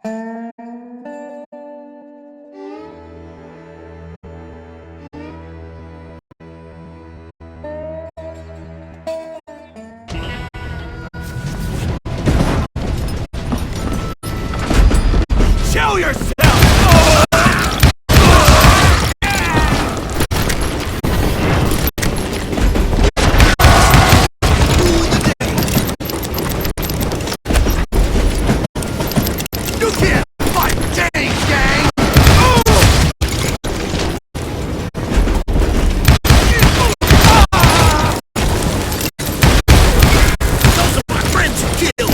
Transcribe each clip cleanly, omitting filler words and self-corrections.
Show yourself! You can't fight James, gang! Those are my friends you killed!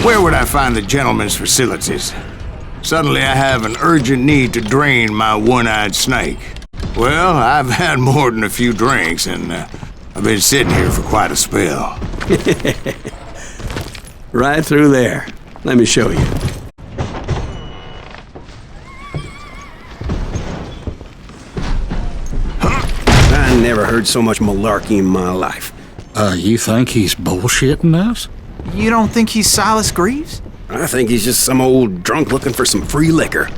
Where would I find the gentleman's facilities? Suddenly I have an urgent need to drain my one-eyed snake. Well, I've had more than a few drinks, and I've been sitting here for quite a spell. Right through there. Let me show you. I never heard so much malarkey in my life. You think he's bullshitting us? You don't think he's Silas Greaves? I think he's just some old drunk looking for some free liquor.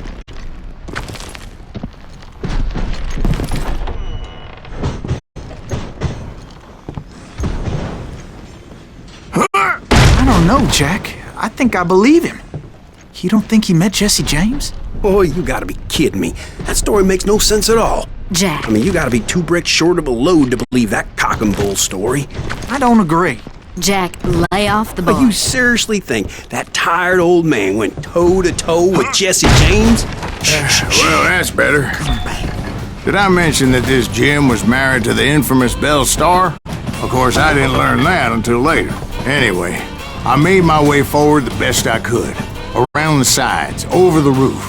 I don't know, Jack. I think I believe him. You don't think he met Jesse James? Oh, you gotta be kidding me. That story makes no sense at all. Jack. I mean, you gotta be 2 bricks short of a load to believe that cock and bull story. I don't agree. Jack, lay off the But bar. you seriously think that tired old man went toe-to-toe with Jesse James? Well, that's better. Did I mention that this Jim was married to the infamous Belle Starr? Of course, I didn't learn that until later. Anyway, I made my way forward the best I could. Around the sides, over the roof.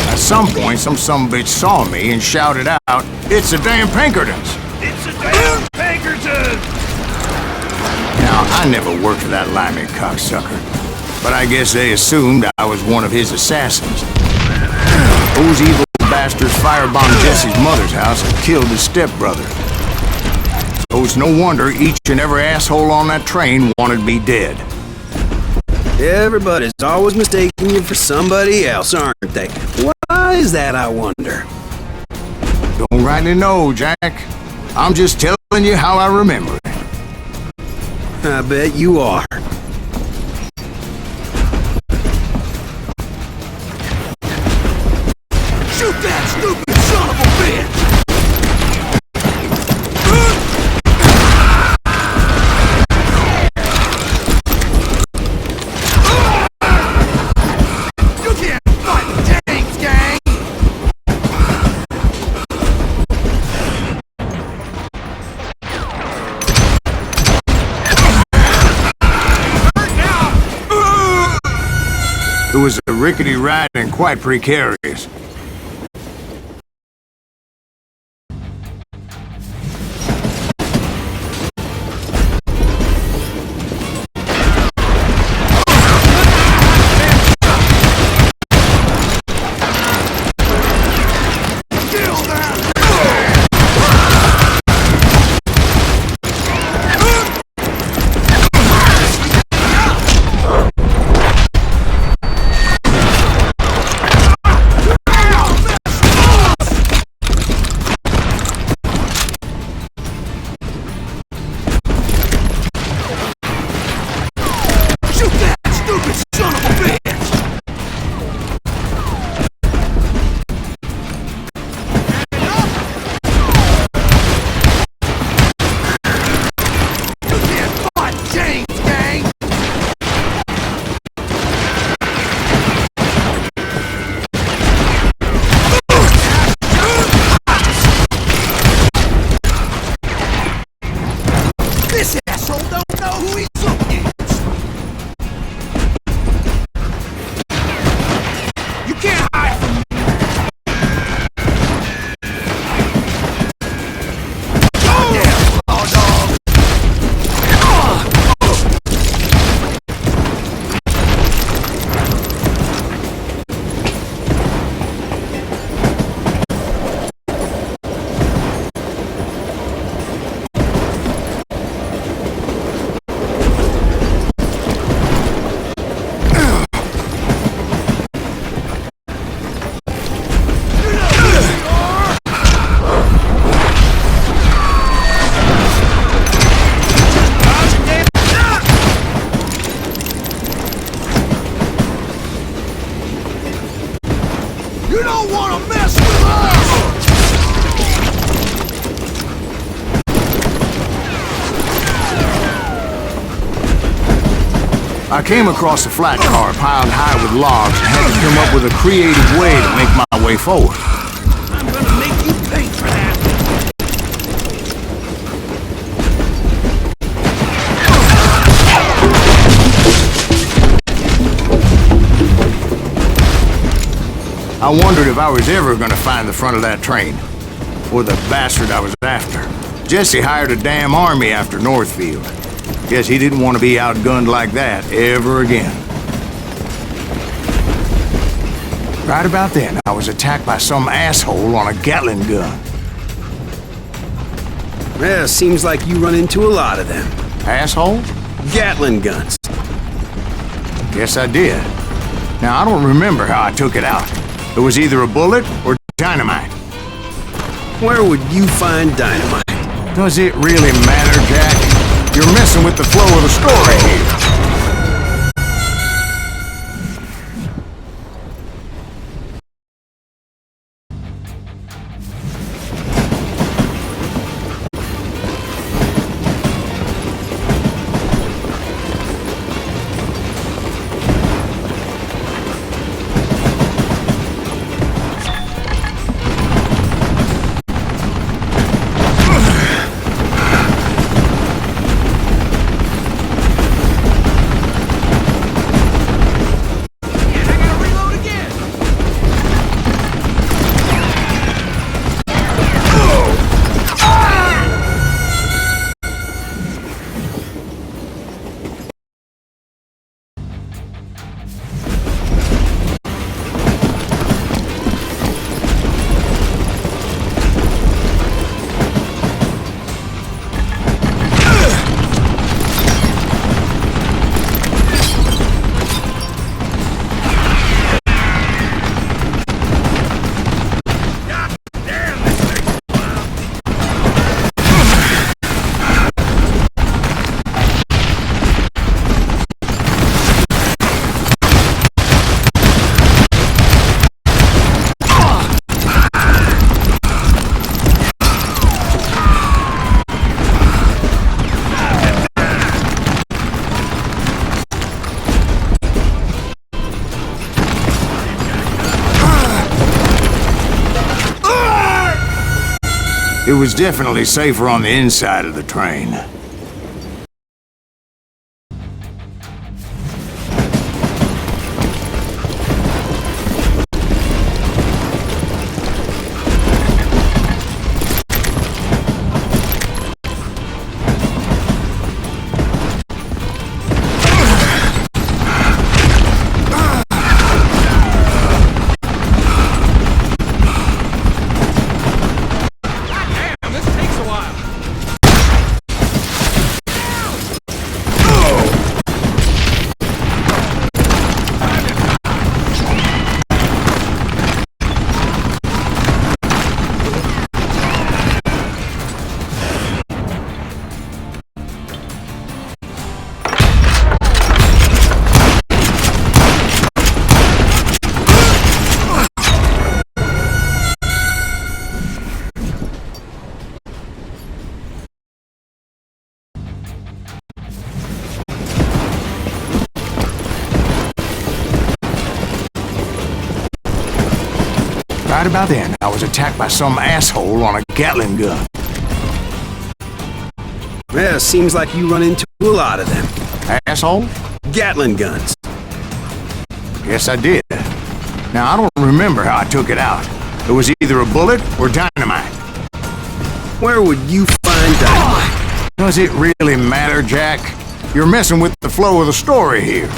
At some point, some sumbitch saw me and shouted out, "It's the damn Pinkertons!" It's a damn Pinkerton! Now, I never worked for that limey cocksucker, but I guess they assumed I was one of his assassins. Those evil bastards firebombed Jesse's mother's house and killed his stepbrother. So it's no wonder each and every asshole on that train wanted me dead. Everybody's always mistaking you for somebody else, aren't they? Why is that, I wonder? Don't rightly know, Jack. I'm just telling you how I remember it. I bet you are. Shoot that stupid son of a bitch! You can't fight tanks, gang! It was a rickety ride and quite precarious. This asshole don't know who he's looking at. You can't hide from me. Oh! Yeah, law dog. You don't want to mess with us! I came across a flat car piled high with logs and had to come up with a creative way to make my way forward. I'm gonna make you pay for that! I wondered if I was ever going to find the front of that train, or the bastard I was after. Jesse hired a damn army after Northfield. Guess he didn't want to be outgunned like that ever again. Right about then, I was attacked by some asshole on a Gatling gun. Yeah, seems like you run into a lot of them. Asshole? Gatling guns. Guess I did. Now, I don't remember how I took it out. It was either a bullet or dynamite. Where would you find dynamite? Does it really matter, Jack? You're messing with the flow of the story here. was definitely safer on the inside of the train. Right about then, I was attacked by some asshole on a Gatling gun. Yeah, seems like you run into a lot of them. Asshole? Gatling guns. Yes, I did. Now, I don't remember how I took it out. It was either a bullet or dynamite. Where would you find dynamite? Does it really matter, Jack? You're messing with the flow of the story here.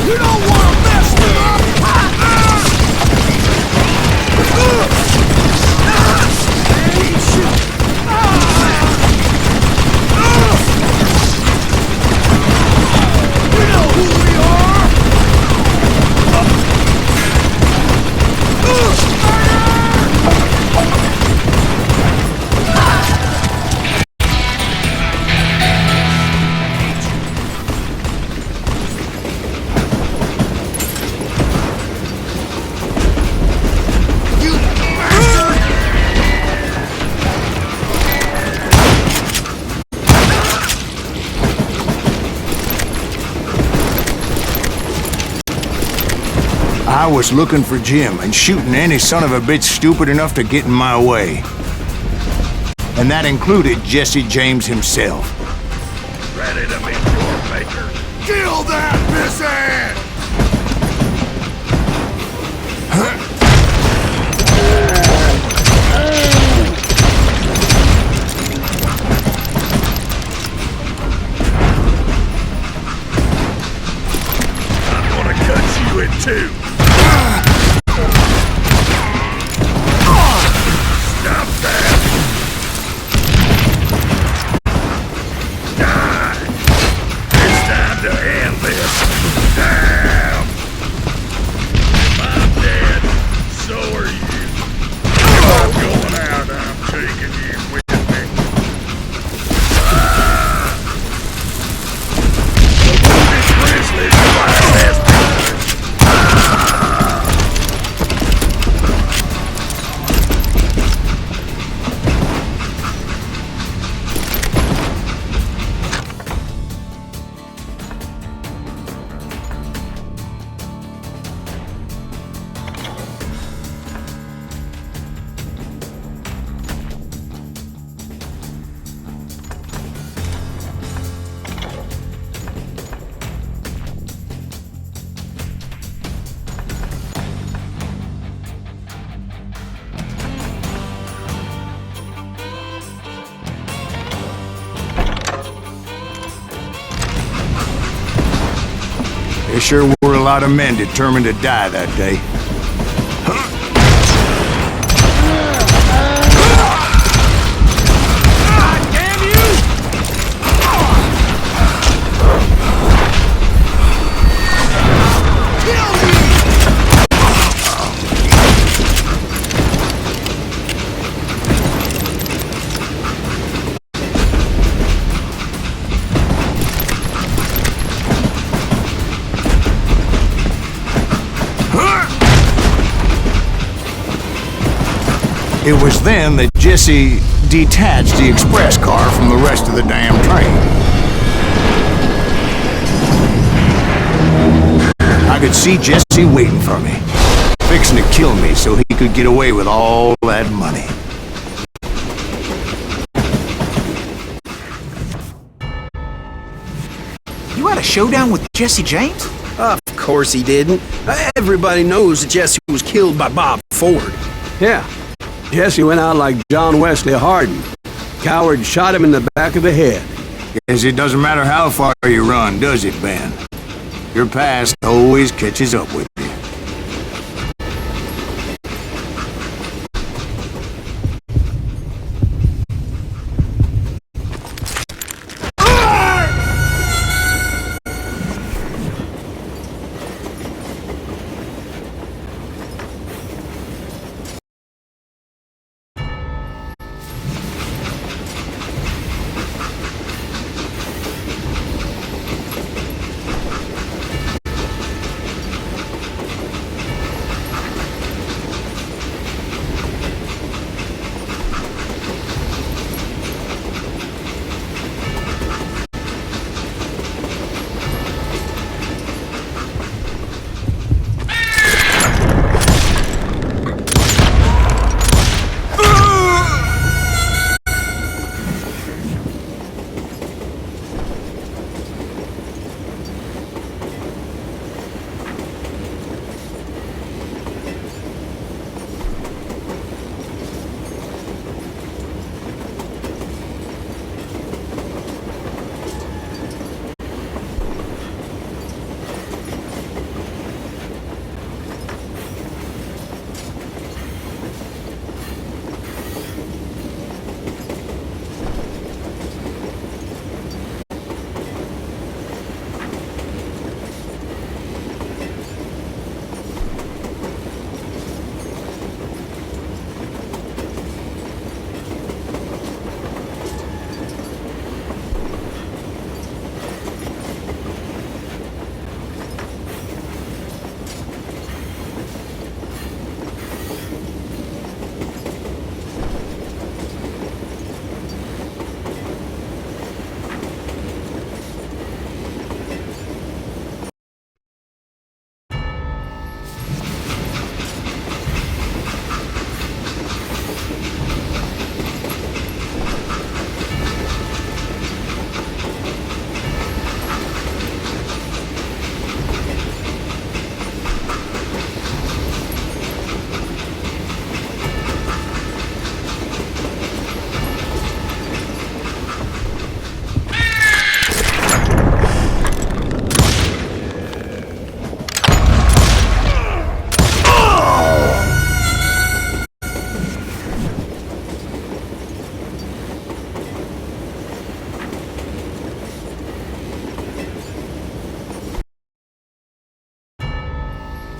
You don't want to mess with us! You know who we are! I was looking for Jim and shooting any son of a bitch stupid enough to get in my way. And that included Jesse James himself. Ready to meet your maker. Kill that pissant! I'm gonna cut you in two. Stop that! Die! It's time to end this. Damn! If I'm dead, so are you. If I'm going out, I'm taking you with me. The wounded grizzly flies past me. There sure were a lot of men determined to die that day. It was then that Jesse detached the express car from the rest of the damn train. I could see Jesse waiting for me, fixing to kill me so he could get away with all that money. You had a showdown with Jesse James? Of course he didn't. Everybody knows that Jesse was killed by Bob Ford. Yeah. Jesse went out like John Wesley Hardin. Coward shot him in the back of the head. Guess it doesn't matter how far you run, does it, Ben? Your past always catches up with you.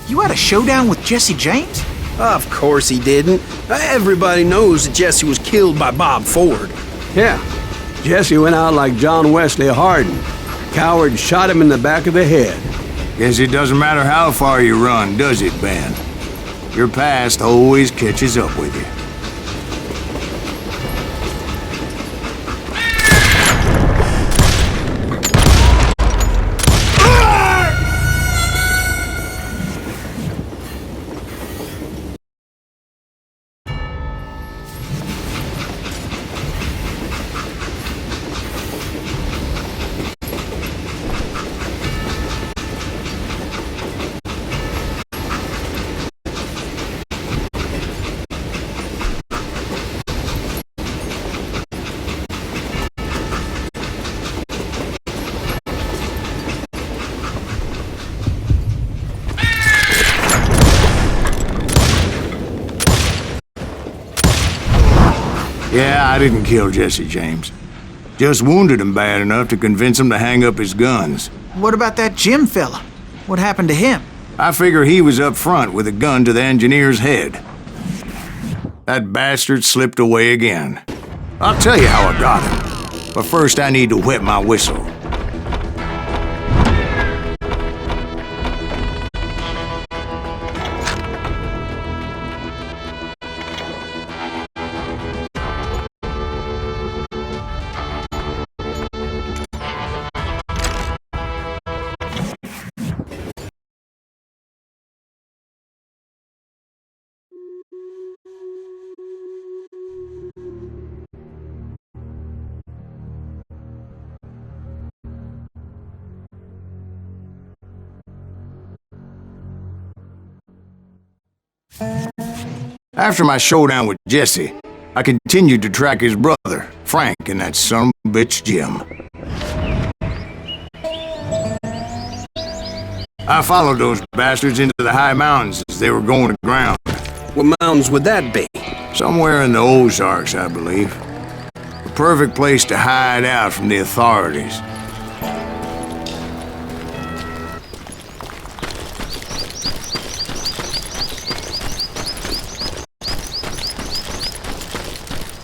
You had a showdown with Jesse James? Of course he didn't. Everybody knows that Jesse was killed by Bob Ford. Yeah. Jesse went out like John Wesley Hardin. Coward shot him in the back of the head. Guess it doesn't matter how far you run, does it, Ben? Your past always catches up with you. Yeah, I didn't kill Jesse James. Just wounded him bad enough to convince him to hang up his guns. What about that Jim fella? What happened to him? I figure he was up front with a gun to the engineer's head. That bastard slipped away again. I'll tell you how I got him. But first I need to wet my whistle. After my showdown with Jesse, I continued to track his brother, Frank, and that son of a bitch, Jim. I followed those bastards into the high mountains as they were going to ground. What mountains would that be? Somewhere in the Ozarks, I believe. The perfect place to hide out from the authorities.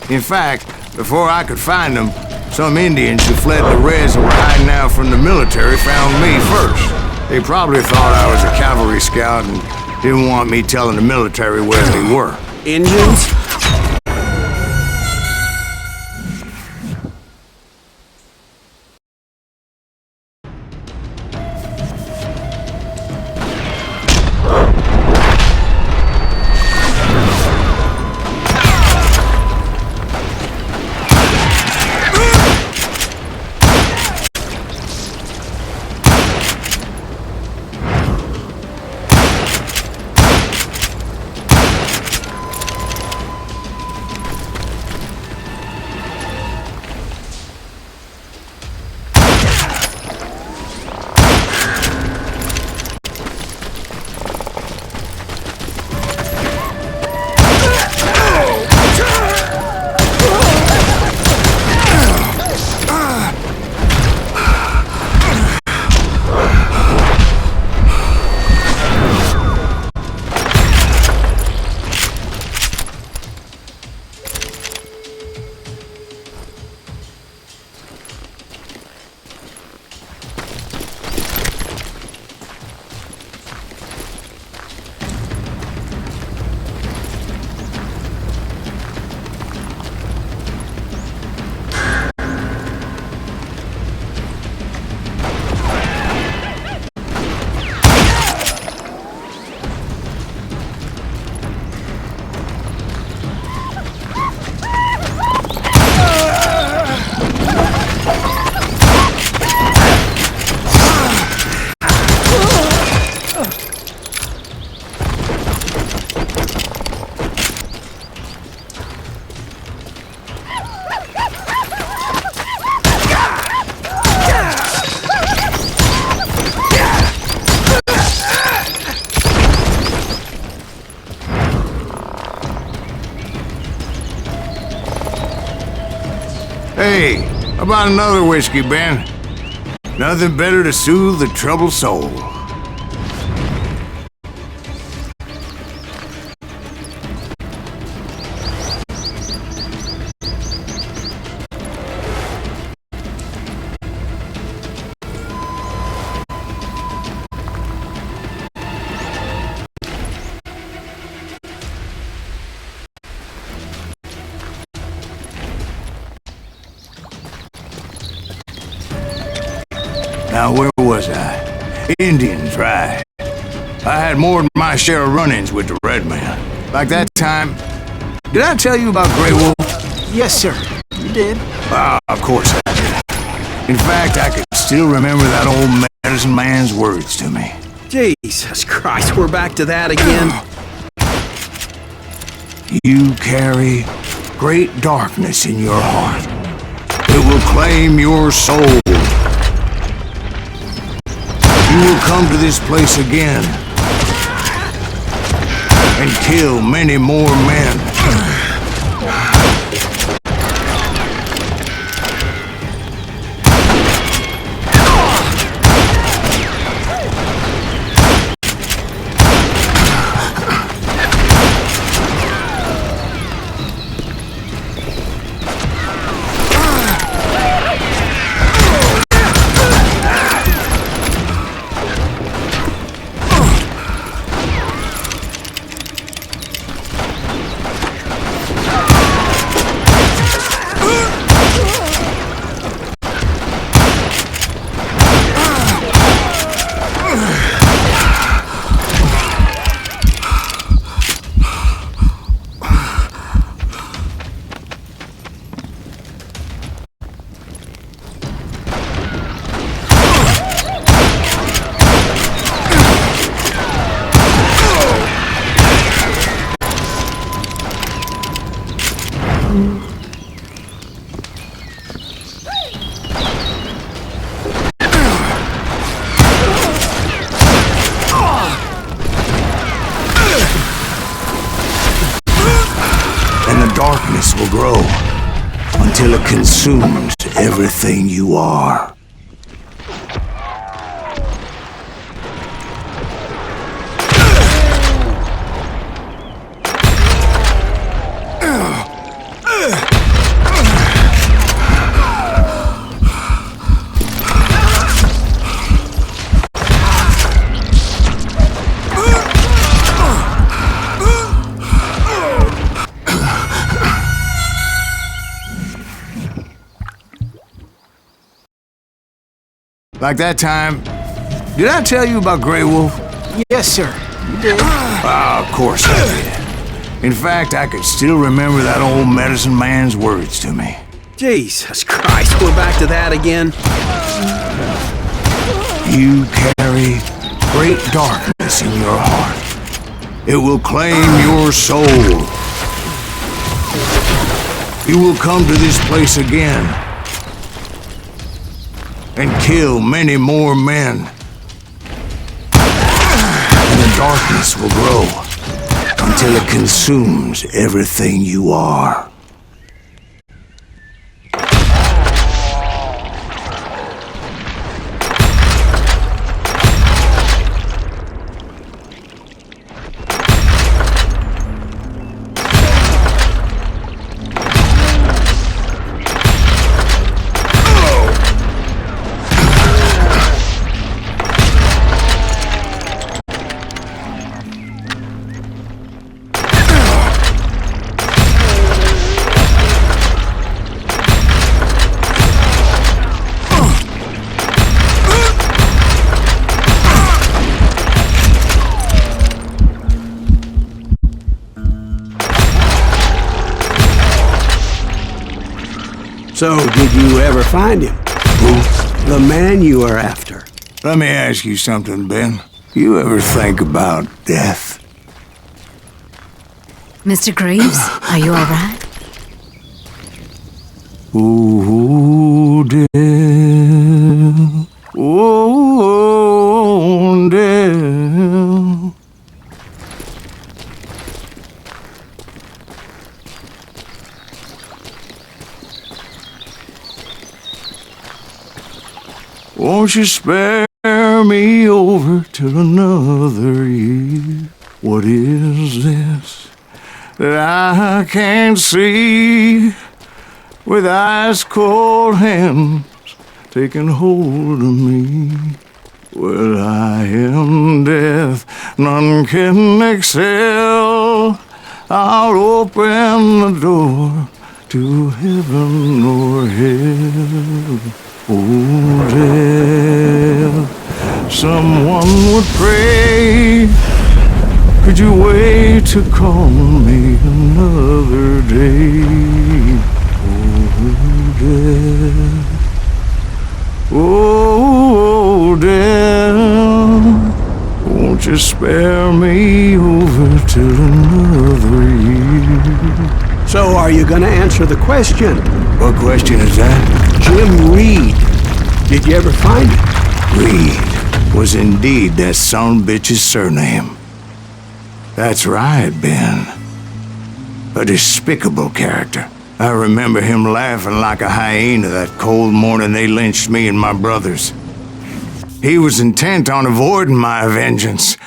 In fact, before I could find them, some Indians who fled the res and were hiding out from the military found me first. They probably thought I was a cavalry scout and didn't want me telling the military where they were. Indians? Hey, how about another whiskey, Ben? Nothing better to soothe the troubled soul. Now, where was I? Indians, right. I had more than my share of run-ins with the red man. Like that time... Did I tell you about Grey Wolf? Yes, sir. You did. Ah, of course I did. In fact, I could still remember that old medicine man's words to me. Jesus Christ, we're back to that again. You carry great darkness in your heart. It will claim your soul. You will come to this place again and kill many more men. Darkness will grow until it consumes everything you are. Like that time... Did I tell you about Grey Wolf? Yes, sir. You did. Ah, of course I did. In fact, I could still remember that old medicine man's words to me. Jesus Christ, we're back to that again. You carry great darkness in your heart. It will claim your soul. You will come to this place again and kill many more men. And the darkness will grow until it consumes everything you are. So, did you ever find him? Who? The man you are after. Let me ask you something, Ben. You ever think about death? Mr. Greaves, are you all right? Ooh, death. Oh, death. Won't you spare me over till another year? What is this that I can't see with ice cold hands taking hold of me? Well, I am death, none can excel. I'll open the door to heaven or hell. Oh, death, someone would pray. Could you wait to call me another day? Oh, death, won't you spare me over till another year? So are you gonna answer the question? What question is that? Jim Reed. Did you ever find it? Reed was indeed that son-bitch's surname. That's right, Ben. A despicable character. I remember him laughing like a hyena that cold morning they lynched me and my brothers. He was intent on avoiding my vengeance,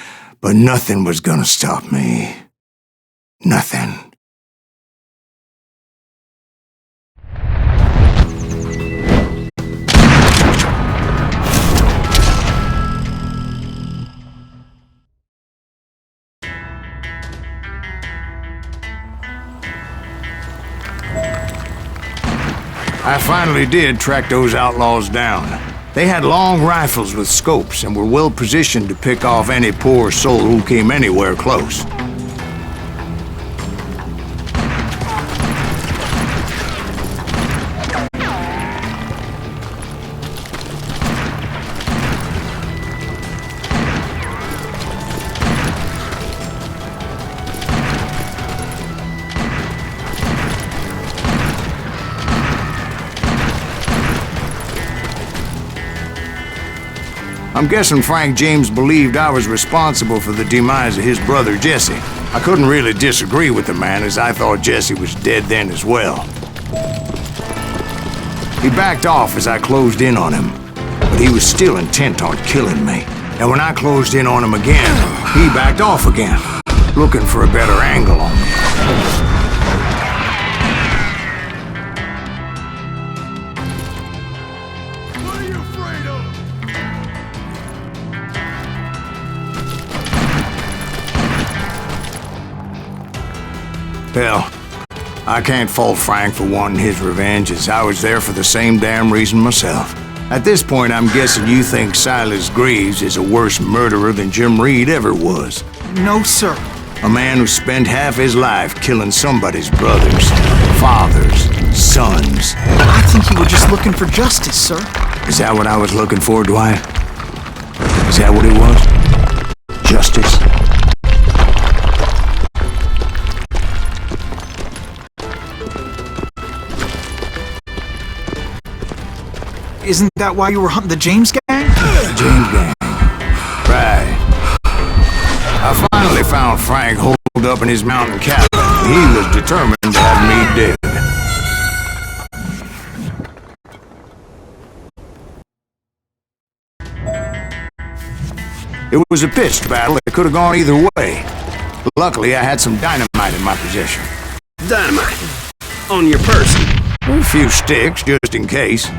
but nothing was gonna stop me. Nothing. I finally did track those outlaws down. They had long rifles with scopes and were well positioned to pick off any poor soul who came anywhere close. I'm guessing Frank James believed I was responsible for the demise of his brother Jesse. I couldn't really disagree with the man, as I thought Jesse was dead then as well. He backed off as I closed in on him, but he was still intent on killing me. And when I closed in on him again, he backed off again, looking for a better angle on me. Hell, I can't fault Frank for wanting his revenge, as I was there for the same damn reason myself. At this point, I'm guessing you think Silas Greaves is a worse murderer than Jim Reed ever was. No, sir. A man who spent half his life killing somebody's brothers, fathers, sons. I think you were just looking for justice, sir. Is that what I was looking for, Dwight? Is that what it was? Justice? Isn't that why you were hunting the James gang? James gang. Right. I finally found Frank holed up in his mountain cabin. He was determined to have me dead. It was a pitched battle that could have gone either way. Luckily, I had some dynamite in my possession. Dynamite. On your person. A few sticks, just in case.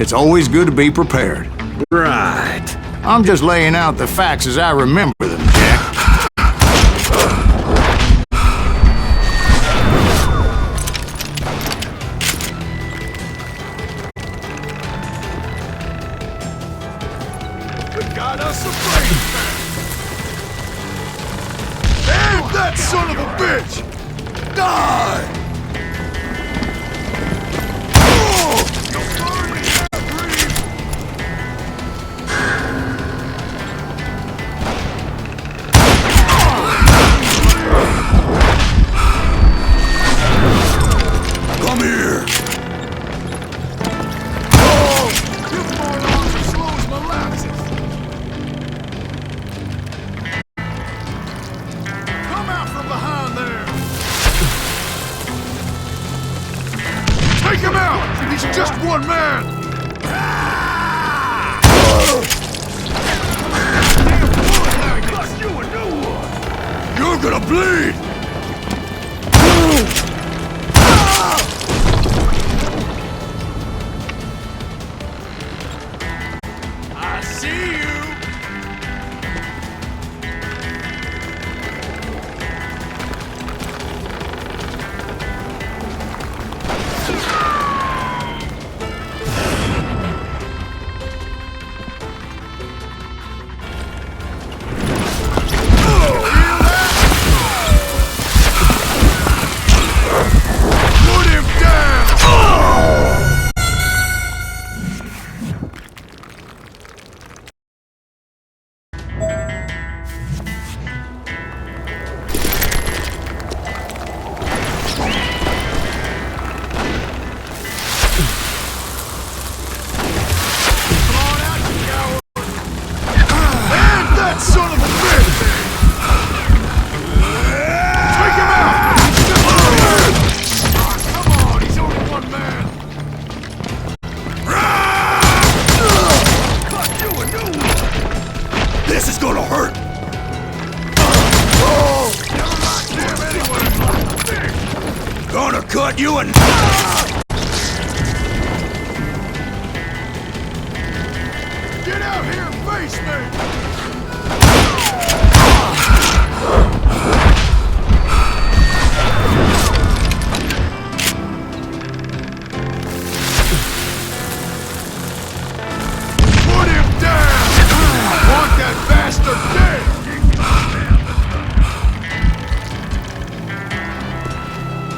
It's always good to be prepared. Right. I'm just laying out the facts as I remember them, Jack. We got us a brain fan. And that son of a bitch! Die! Come here! Oh! You morons are slow as molasses! Come out from behind there! Take him out! He's just one man! Cost you a new one! You're gonna bleed! I see you! cut you and... Get out here and face me! Put him down! I want that bastard dead!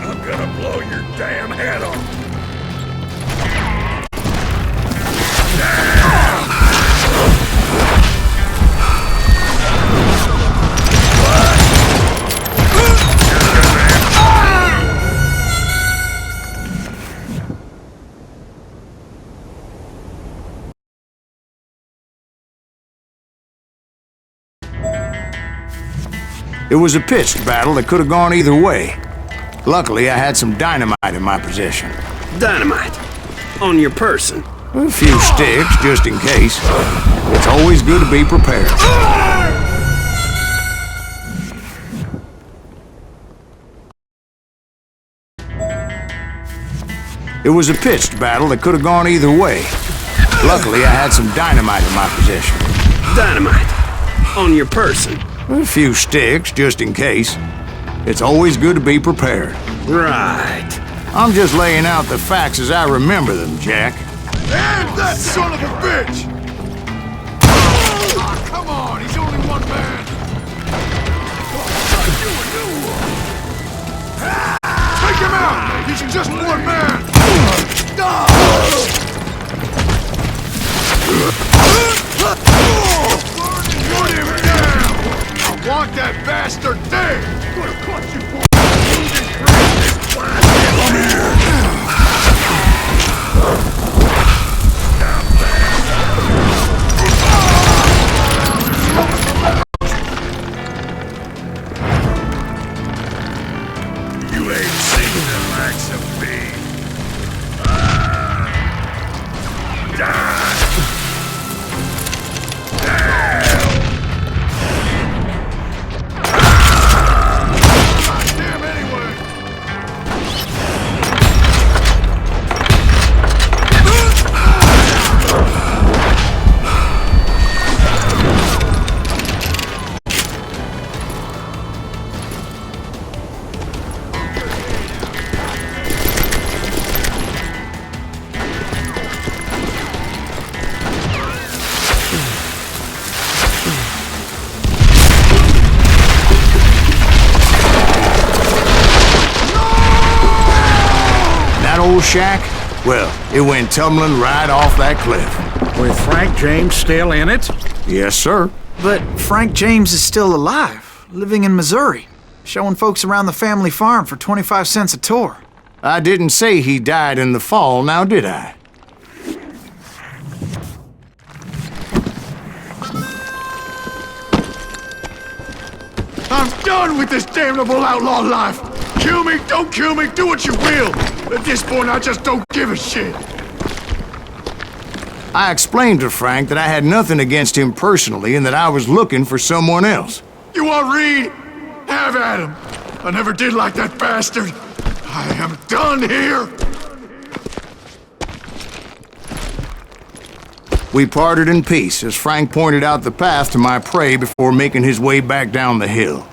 I'm gonna blow your damn head off! It was a pitched battle that could have gone either way. Luckily, I had some dynamite in my possession. Dynamite. On your person. A few sticks, just in case. It's always good to be prepared. It was a pitched battle that could have gone either way. Luckily, I had some dynamite in my possession. Dynamite. On your person. A few sticks, just in case. It's always good to be prepared. Right. I'm just laying out the facts as I remember them, Jack. And that son of a bitch! Oh, come on, he's only one man! Take him out! He's just one man! Put him down! I want that bastard dead! Could have caught you for come here! You ain't seen the likes of me. Die! Damn anyway! Old shack? Well, it went tumbling right off that cliff. With Frank James still in it? Yes, sir. But Frank James is still alive, living in Missouri, showing folks around the family farm for 25 cents a tour. I didn't say he died in the fall, now did I? I'm done with this damnable outlaw life! Kill me, don't kill me, do what you will! At this point, I just don't give a shit! I explained to Frank that I had nothing against him personally and that I was looking for someone else. You want Reed? Have at him! I never did like that bastard! I am done here! We parted in peace as Frank pointed out the path to my prey before making his way back down the hill.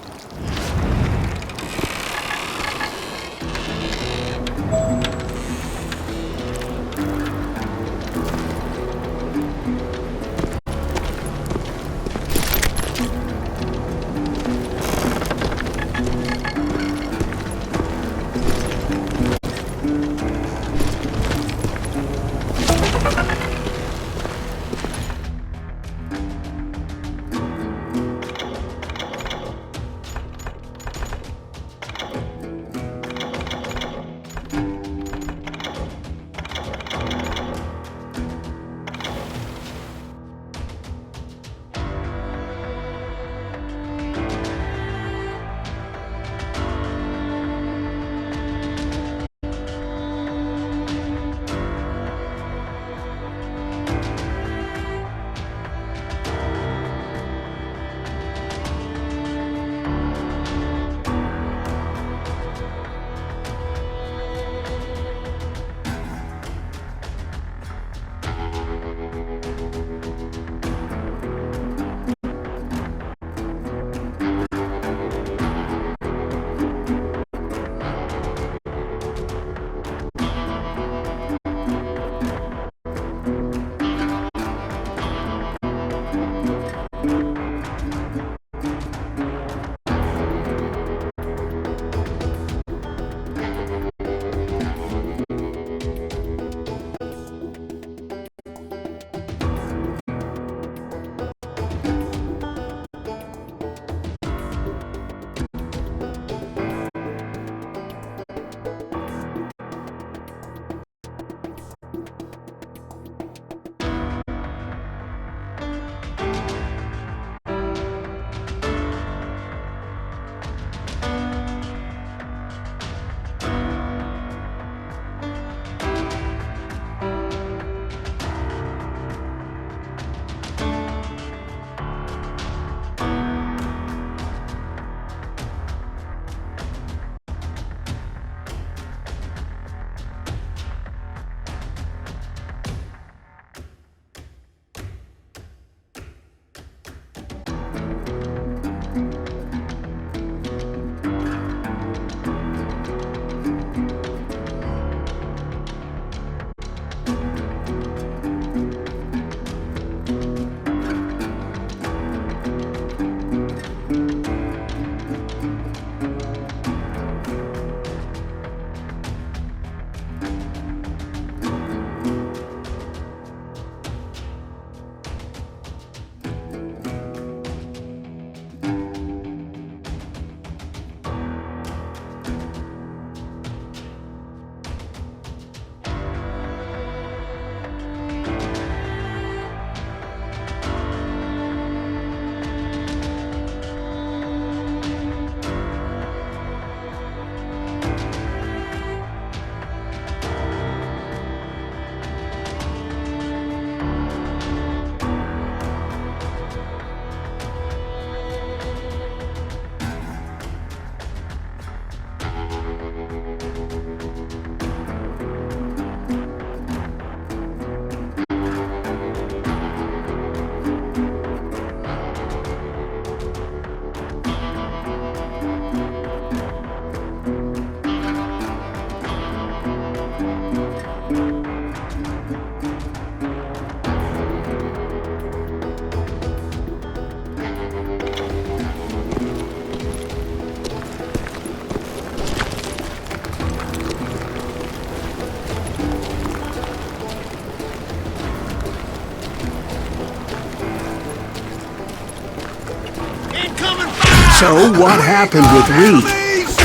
So, what happened with Reed?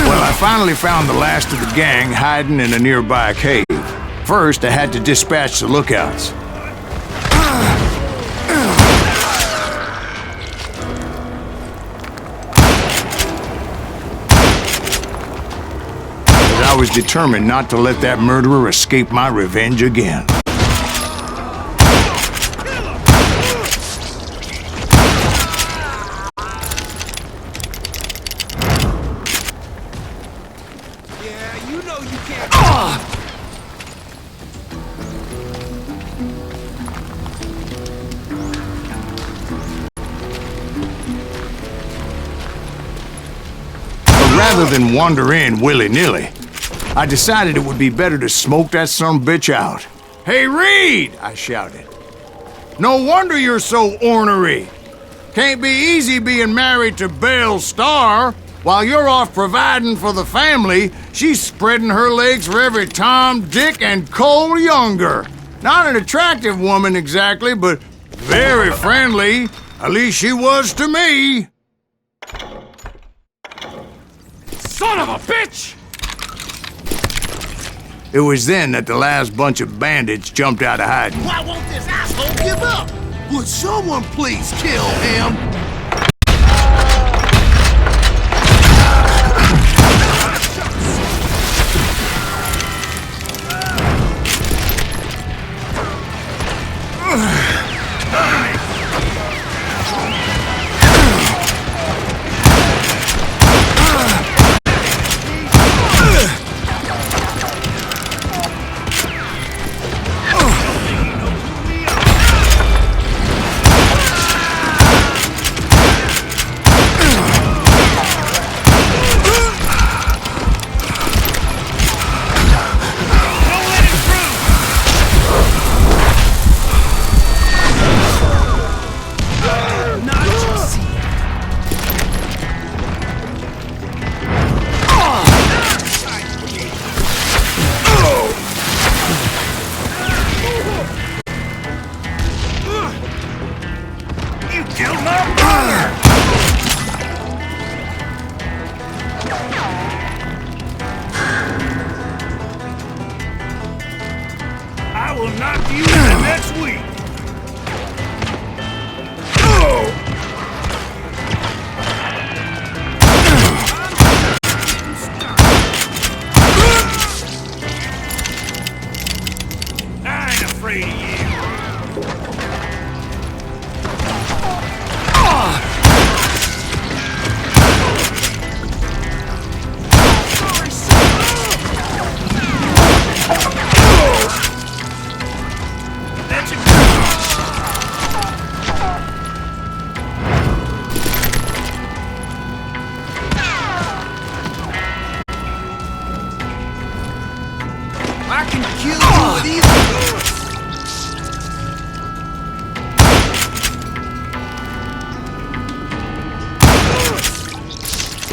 Well, I finally found the last of the gang hiding in a nearby cave. First, I had to dispatch the lookouts. But I was determined not to let that murderer escape my revenge again. Rather than wander in willy-nilly, I decided it would be better to smoke that sumbitch out. "Hey, Reed!" I shouted. "No wonder you're so ornery. Can't be easy being married to Belle Starr. While you're off providing for the family, she's spreading her legs for every Tom, Dick, and Cole Younger. Not an attractive woman exactly, but very friendly. At least she was to me." Son of a bitch! It was then that the last bunch of bandits jumped out of hiding. Why won't this asshole give up? Would someone please kill him?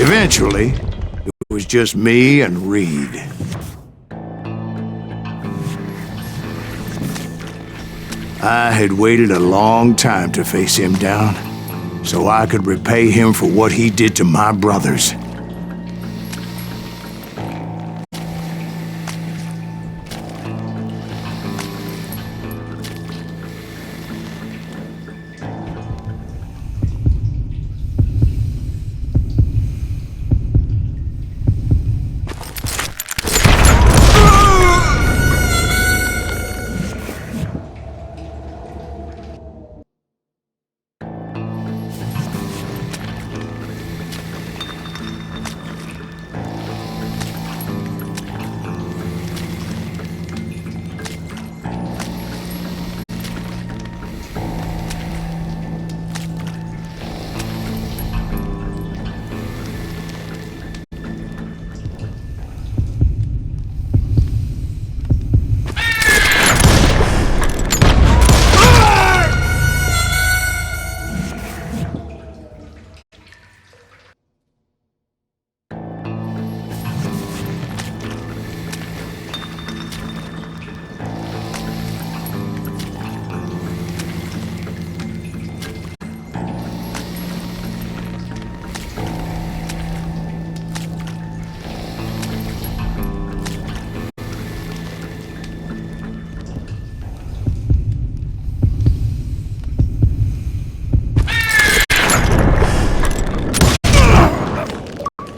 Eventually, it was just me and Reed. I had waited a long time to face him down, so I could repay him for what he did to my brothers.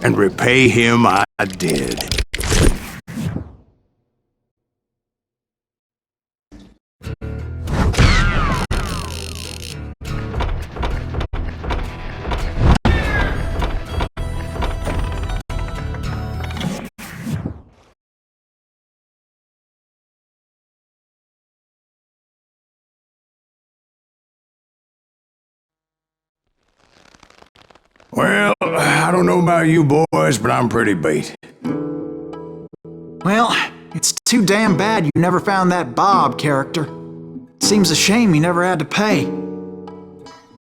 And repay him I did. Well, I don't know about you boys, but I'm pretty beat. Well, it's too damn bad you never found that Bob character. Seems a shame he never had to pay.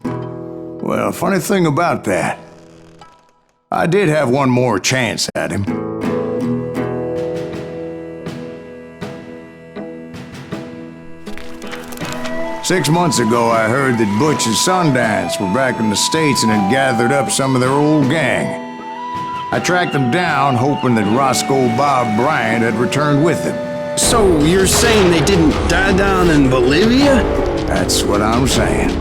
Well, funny thing about that, I did have one more chance at him. Six months ago, I heard that Butch and Sundance were back in the States and had gathered up some of their old gang. I tracked them down, hoping that Roscoe Bob Bryant had returned with them. So you're saying they didn't die down in Bolivia? That's what I'm saying.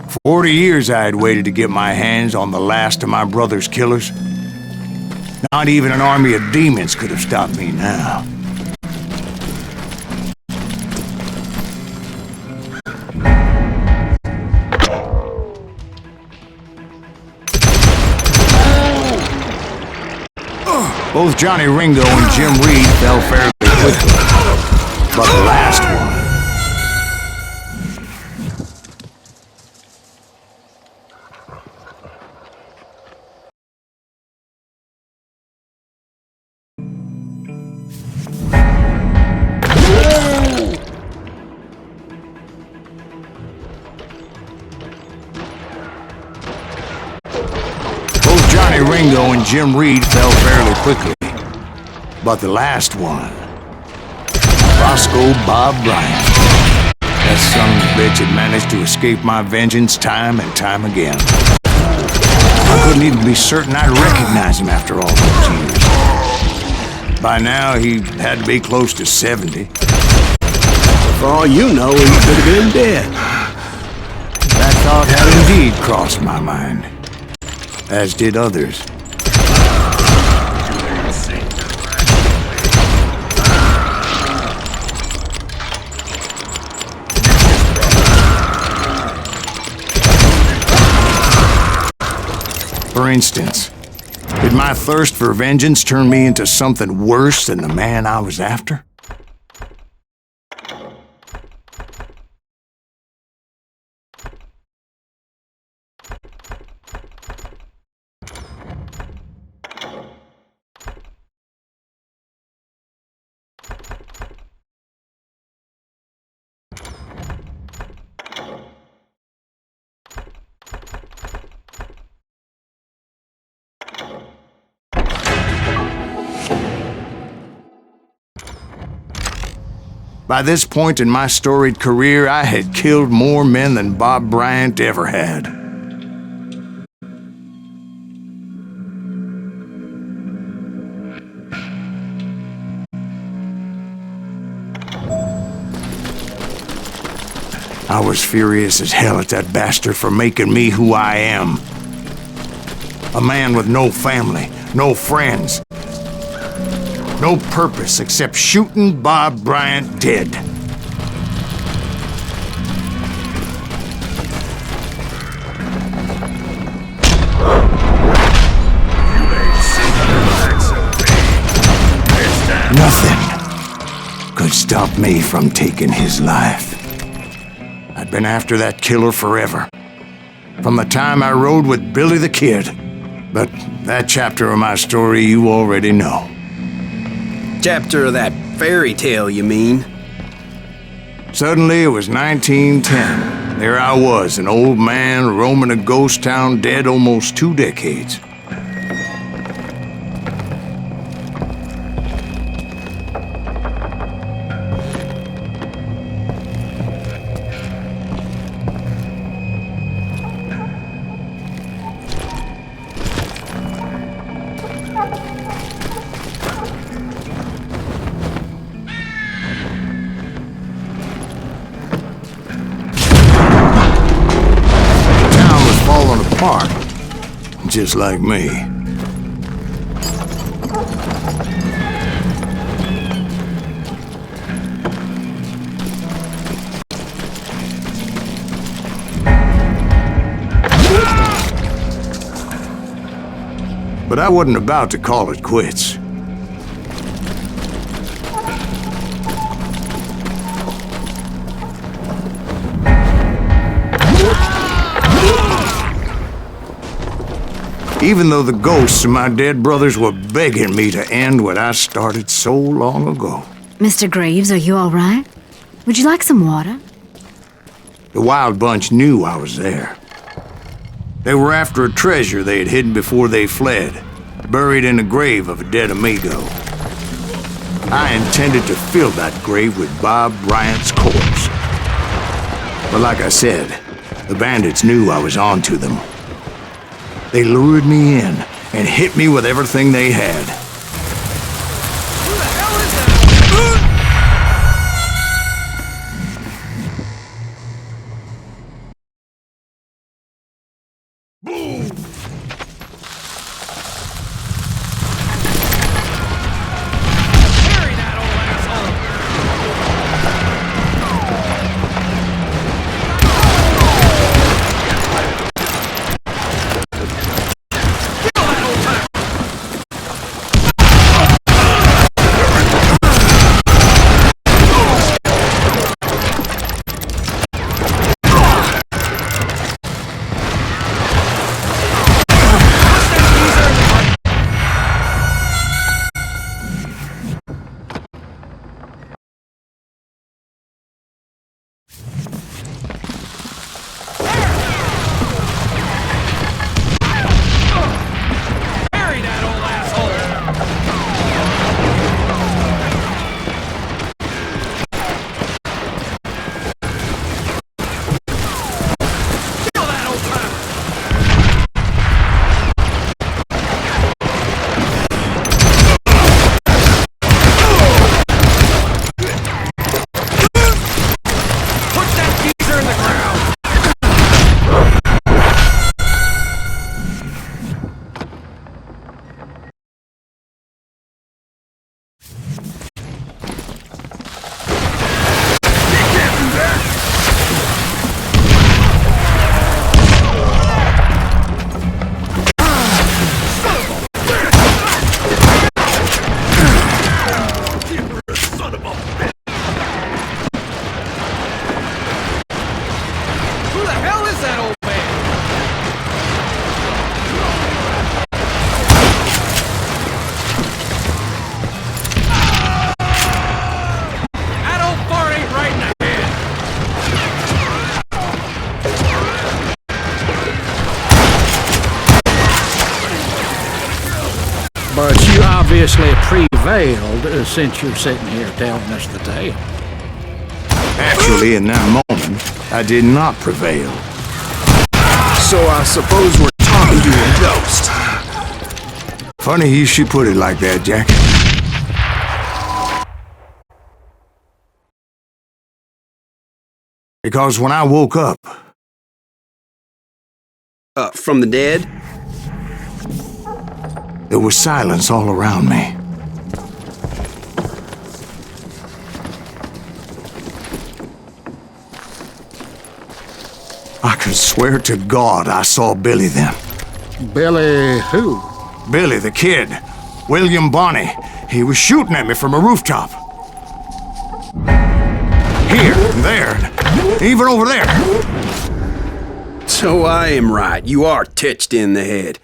For 40 years I had waited to get my hands on the last of my brother's killers. Not even an army of demons could have stopped me now. Both Johnny Ringo and Jim Reed fell fairly quickly, but the last one... Both Johnny Ringo and Jim Reed fell fairly quickly, but the last one, Roscoe Bob Bryant, that son of a bitch had managed to escape my vengeance time and time again. I couldn't even be certain I'd recognize him after all those years. By now, he had to be close to 70. For all you know, he could have been dead. That thought had him indeed crossed my mind, as did others. For instance, did my thirst for vengeance turn me into something worse than the man I was after? By this point in my storied career, I had killed more men than Bob Bryant ever had. I was furious as hell at that bastard for making me who I am. A man with no family, no friends, no purpose except shooting Bob Bryant dead. Nothing could stop me from taking his life. I'd been after that killer forever, from the time I rode with Billy the Kid. But that chapter of my story you already know. Chapter of that fairy tale, you mean? Suddenly it was 1910. There I was, an old man roaming a ghost town dead almost 2 decades. Apart, just like me. But I wasn't about to call it quits. Even though the ghosts of my dead brothers were begging me to end what I started so long ago. Mr. Graves, are you all right? Would you like some water? The Wild Bunch knew I was there. They were after a treasure they had hidden before they fled, buried in the grave of a dead amigo. I intended to fill that grave with Bob Bryant's corpse. But like I said, the bandits knew I was onto them. They lured me in and hit me with everything they had. Who the hell is that? Carry that old asshole! obviously prevailed since you're sitting here telling us the tale. Actually, in that moment, I did not prevail. So I suppose we're talking to a ghost. Funny you should put it like that, Jack. Because when I woke up... From the dead? There was silence all around me. I could swear to God I saw Billy then. Billy who? Billy, the kid. William Bonney. He was shooting at me from a rooftop. Here, and there, and even over there. So I am right. You are titched in the head.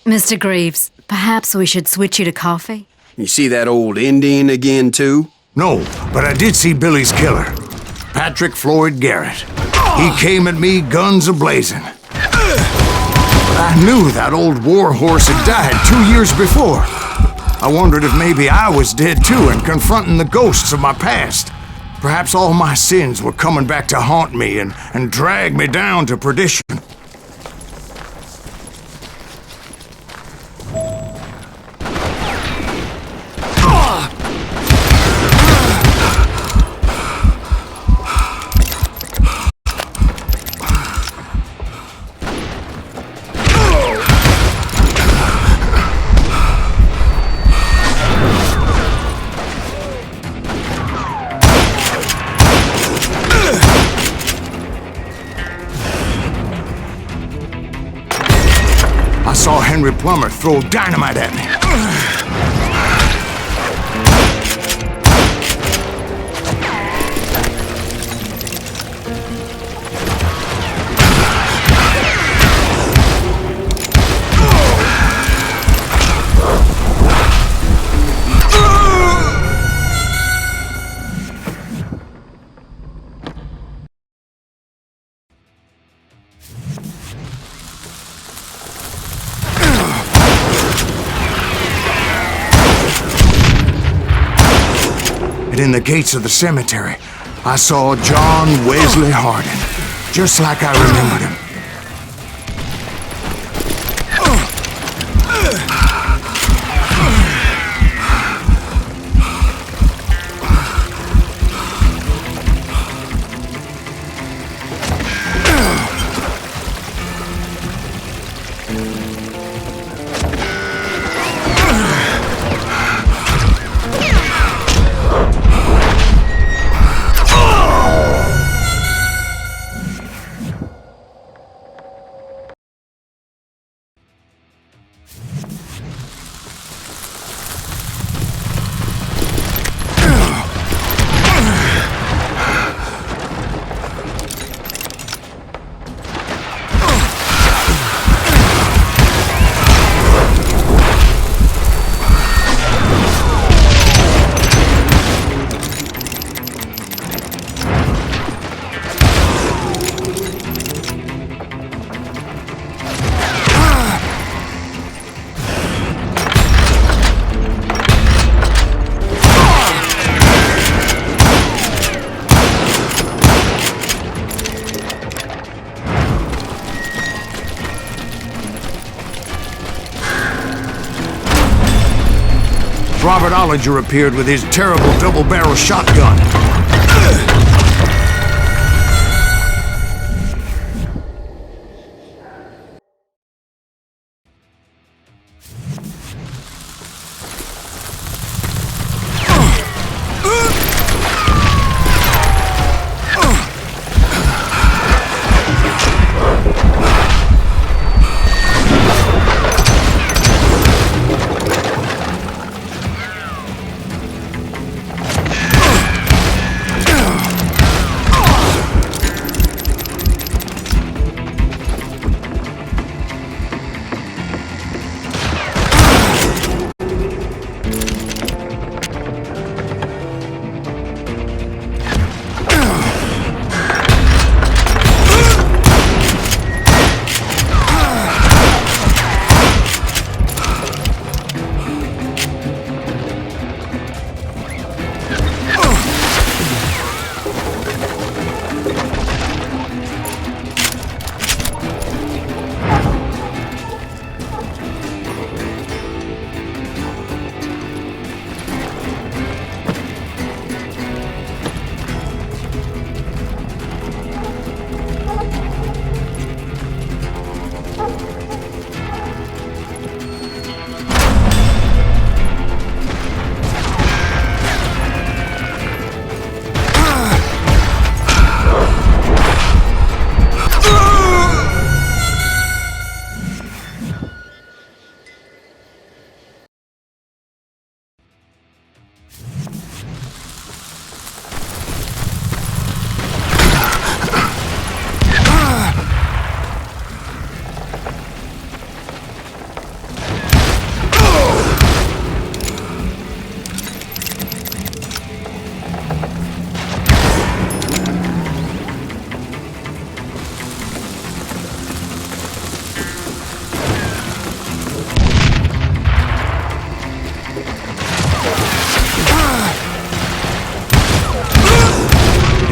Mr. Greaves, perhaps we should switch you to coffee? You see that old Indian again, too? No, but I did see Billy's killer. Patrick Floyd Garrett. He came at me guns a-blazing. I knew that old war horse had died 2 years before. I wondered if maybe I was dead too and confronting the ghosts of my past. Perhaps all my sins were coming back to haunt me and drag me down to perdition. I saw Henry Plummer throw dynamite at me. In the gates of the cemetery, I saw John Wesley Hardin, just like I remembered him. Robert Ollinger appeared with his terrible double-barrel shotgun.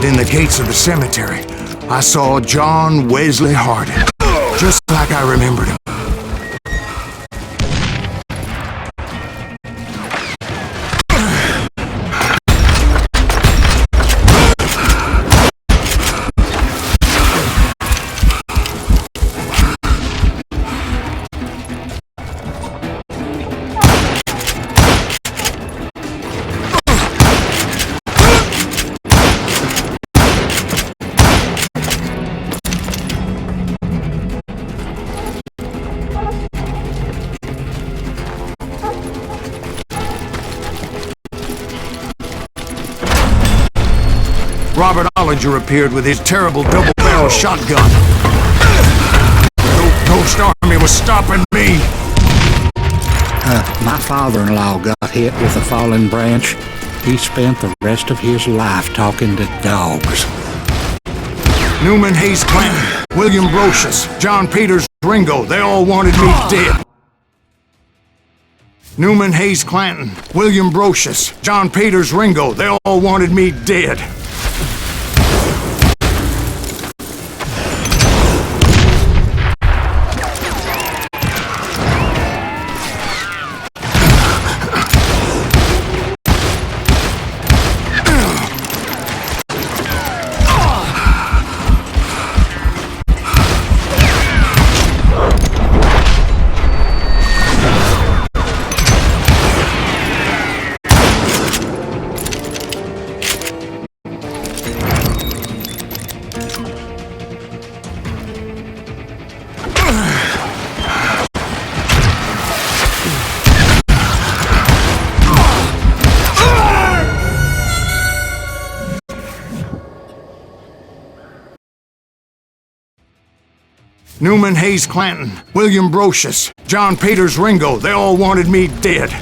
within the gates of the cemetery, I saw John Wesley Hardin, just like I remembered him. Robert Ollinger appeared with his terrible double-barrel shotgun. No Ghost Army was stopping me. My father-in-law got hit with a fallen branch. He spent the rest of his life talking to dogs. Newman Hayes Clanton, William Brocious, John Peters, Ringo, they all wanted me dead. Newman Hayes Clanton, William Brocious, John Peters, Ringo, they all wanted me dead. Newman Hayes Clanton, William Brocious, John Peters, Ringo, they all wanted me dead.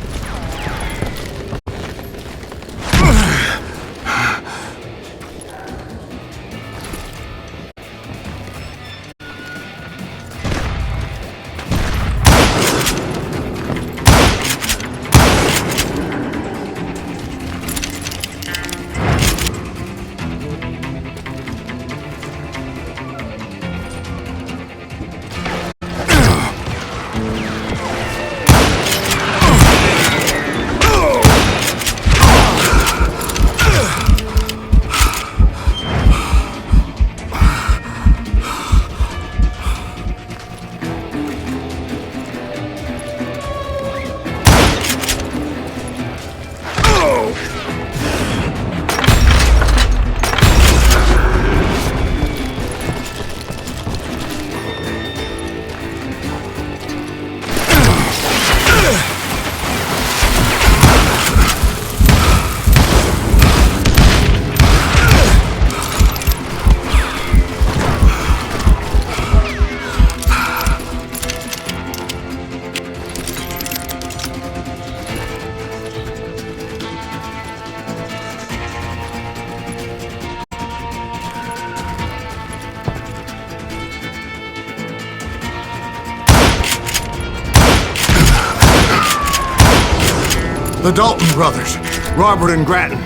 The Dalton brothers, Robert and Grattan,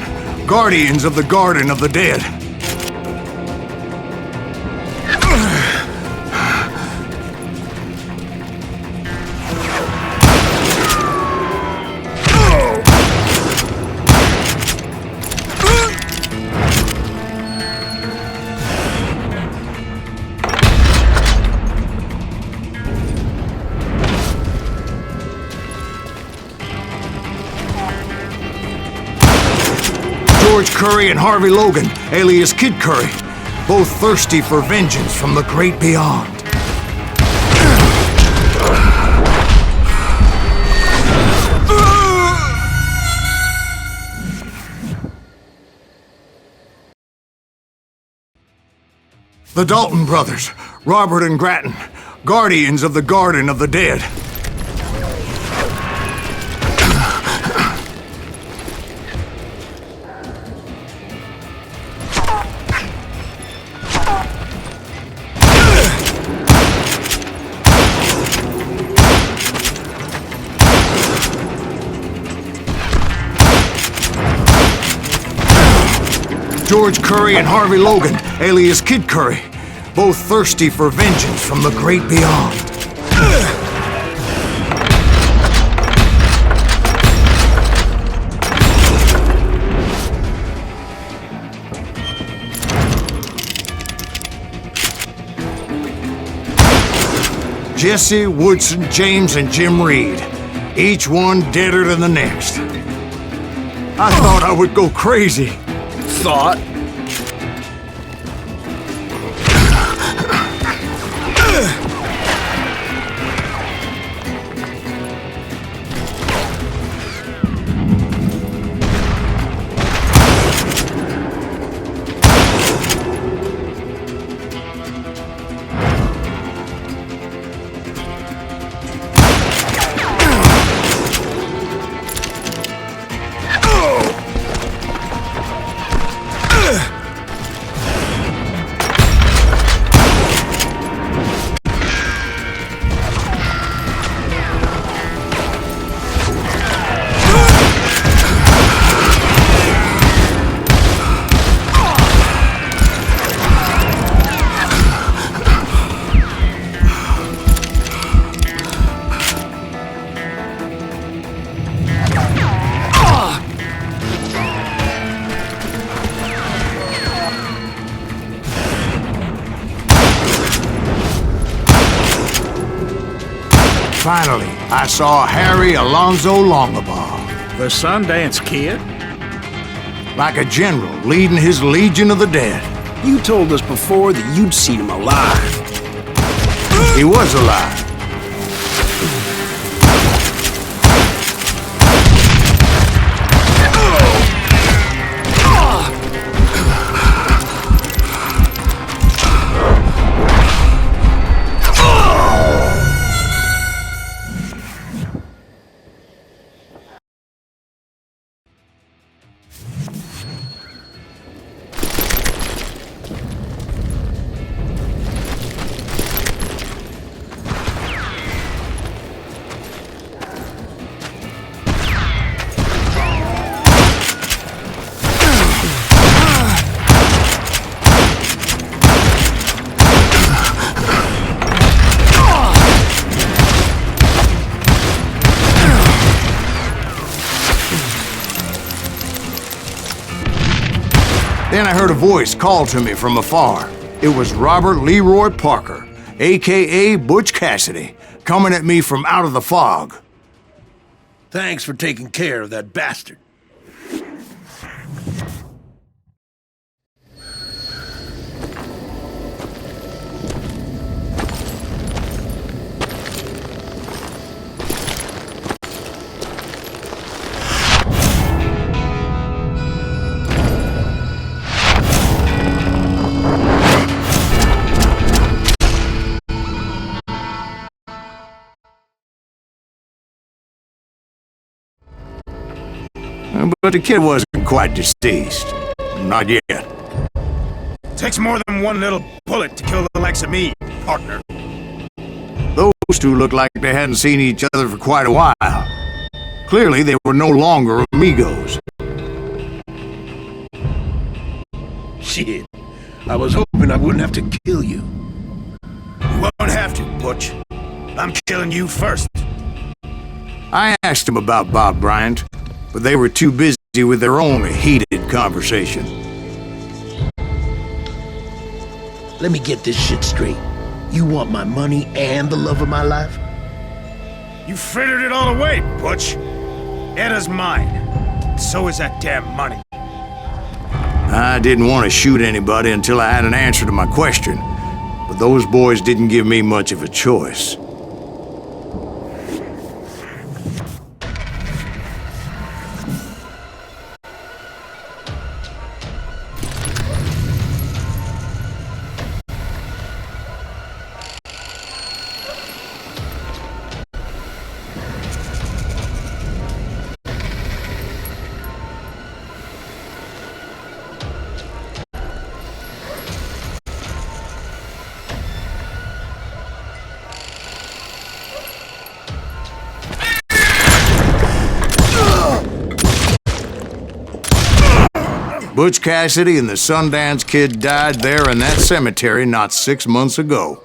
guardians of the Garden of the Dead. George Curry and Harvey Logan, alias Kid Curry, both thirsty for vengeance from the great beyond. The Dalton brothers, Robert and Grattan, guardians of the Garden of the Dead. George Curry and Harvey Logan, alias Kid Curry, both thirsty for vengeance from the great beyond. Jesse, Woodson, James, and Jim Reed. Each one deader than the next. I thought I would go crazy. Thought? Finally, I saw Harry Alonzo Longabaugh. The Sundance Kid? Like a general leading his legion of the dead. You told us before that you'd seen him alive. He was alive. Then I heard a voice call to me from afar. It was Robert Leroy Parker, a.k.a. Butch Cassidy, coming at me from out of the fog. Thanks for taking care of that bastard. But the kid wasn't quite deceased. Not yet. Takes more than one little bullet to kill the likes of me, partner. Those two looked like they hadn't seen each other for quite a while. Clearly, they were no longer amigos. Shit. I was hoping I wouldn't have to kill you. You won't have to, Butch. I'm killing you first. I asked them about Bob Bryant, but they were too busy with their own heated conversation. Let me get this shit straight. You want my money and the love of my life? You frittered it all away, Butch. Edda's mine. So is that damn money. I didn't want to shoot anybody until I had an answer to my question, but those boys didn't give me much of a choice. Butch Cassidy and the Sundance Kid died there in that cemetery not 6 months ago.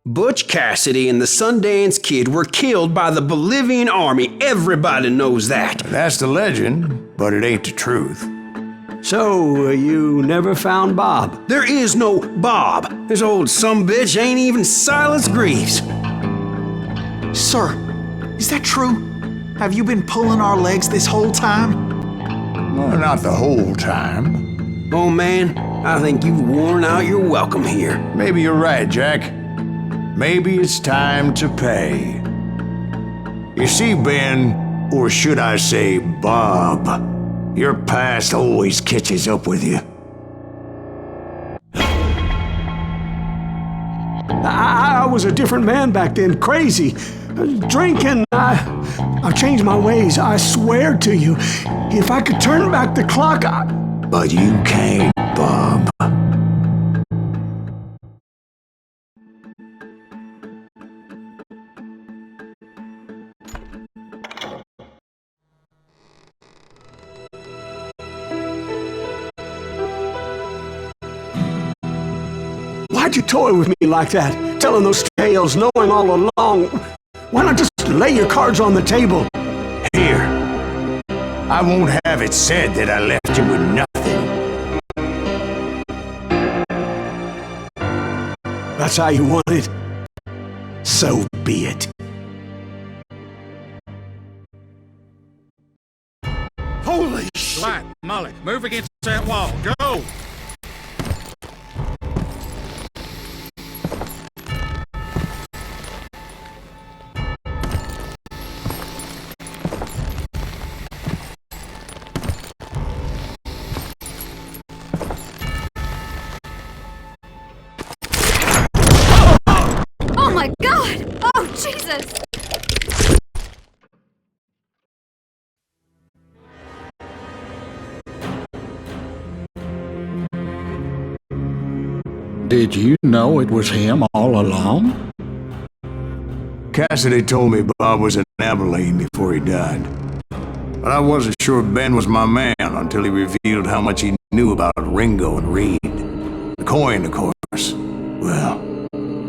Butch Cassidy and the Sundance Kid were killed by the Bolivian army. Everybody knows that. That's the legend, but it ain't the truth. So, you never found Bob? There is no Bob. This old sumbitch ain't even Silas Greaves. Sir, is that true? Have you been pulling our legs this whole time? Well, not the whole time. Oh man, I think you've worn out your welcome here. Maybe you're right, Jack. Maybe it's time to pay. You see, Ben, or should I say Bob, your past always catches up with you. I was a different man back then, crazy. Drinking, I've changed my ways, I swear to you. If I could turn back the clock, But you can't, Bob. Why'd you toy with me like that? Telling those tales, knowing all along. Why not just lay your cards on the table? Here. I won't have it said that I left you with nothing. That's how you want it. So be it. Holy shit! Dwight, Molly, move against that wall. Go! Oh my God! Oh, Jesus! Did you know it was him all along? Cassidy told me Bob was in Abilene before he died. But I wasn't sure Ben was my man until he revealed how much he knew about Ringo and Reed. The coin, of course. Well,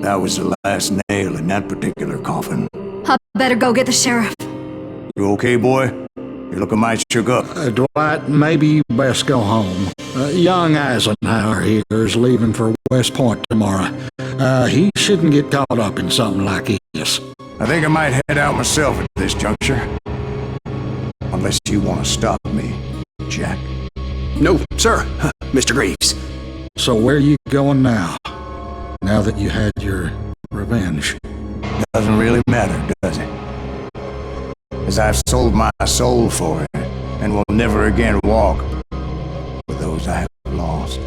that was the last nail in that particular coffin. I better go get the sheriff. You okay, boy? You're looking mighty shook up. Dwight, maybe you best go home. Young Eisenhower here is leaving for West Point tomorrow. He shouldn't get caught up in something like this. I think I might head out myself at this juncture. Unless you want to stop me, Jack. No, sir, Mr. Greaves. So where are you going now? Now that you had your revenge? Doesn't really matter, does it? As I've sold my soul for it, and will never again walk with those I have lost.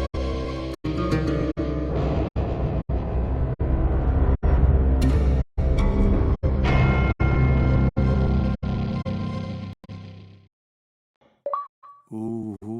Ooh.